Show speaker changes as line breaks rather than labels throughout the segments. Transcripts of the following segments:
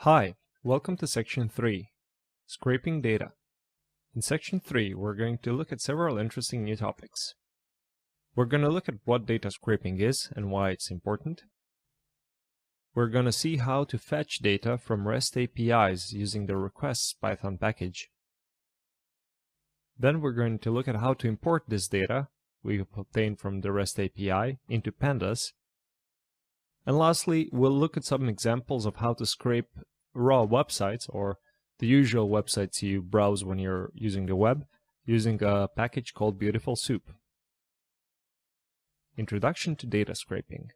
Hi, welcome to Section 3, Scraping Data. In Section 3, we're going to look at several interesting new topics. We're going to look at what data scraping is and why it's important. We're going to see how to fetch data from REST APIs using the requests Python package. Then we're going to look at how to import this data we've obtained from the REST API into pandas. And lastly, we'll look at some examples of how to scrape raw websites, or the usual websites you browse when you're using the web, using a package called Beautiful Soup. Introduction to data scraping.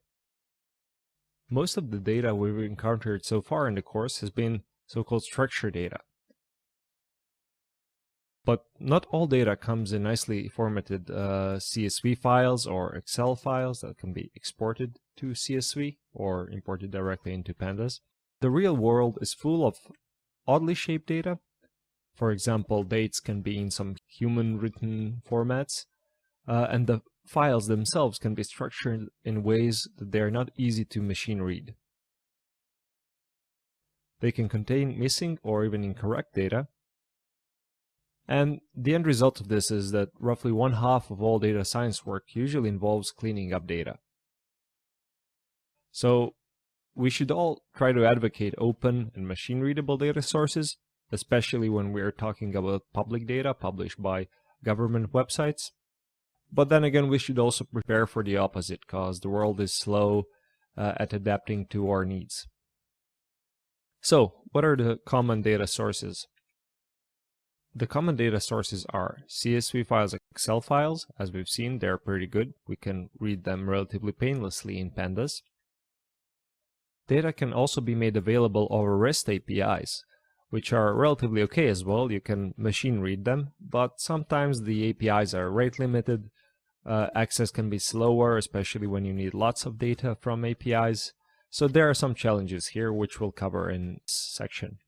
Most of the data we've encountered so far in the course has been so-called structured data. But not all data comes in nicely formatted CSV files or Excel files that can be exported to CSV or imported directly into pandas. The real world is full of oddly shaped data. For example, dates can be in some human-written formats, and the files themselves can be structured in ways that they are not easy to machine read. They can contain missing or even incorrect data. And the end result of this is that roughly 1/2 of all data science work usually involves cleaning up data. So we should all try to advocate open and machine-readable data sources, especially when we're talking about public data published by government websites. But then again, we should also prepare for the opposite, because the world is slow at adapting to our needs. So, what are the common data sources? The common data sources are CSV files, Excel files. As we've seen, they're pretty good. We can read them relatively painlessly in pandas. Data can also be made available over REST APIs, which are relatively okay as well. You can machine read them, but sometimes the APIs are rate limited. Access can be slower, especially when you need lots of data from APIs. So there are some challenges here, which we'll cover in this section.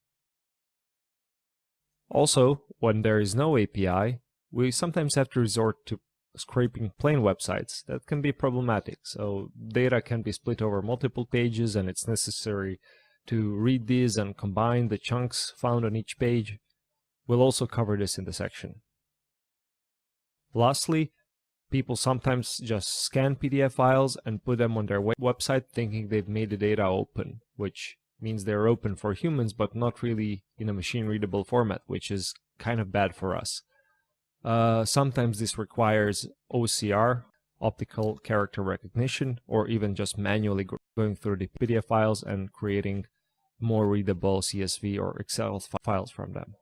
Also, when there is no API, we sometimes have to resort to scraping plain websites. That can be problematic. So data can be split over multiple pages, and it's necessary to read these and combine the chunks found on each page. We'll also cover this in the section. Lastly, people sometimes just scan PDF files and put them on their website thinking they've made the data open, which means they're open for humans, but not really in a machine-readable format, which is kind of bad for us. Sometimes this requires OCR, optical character recognition, or even just manually going through the PDF files and creating more readable CSV or Excel files from them.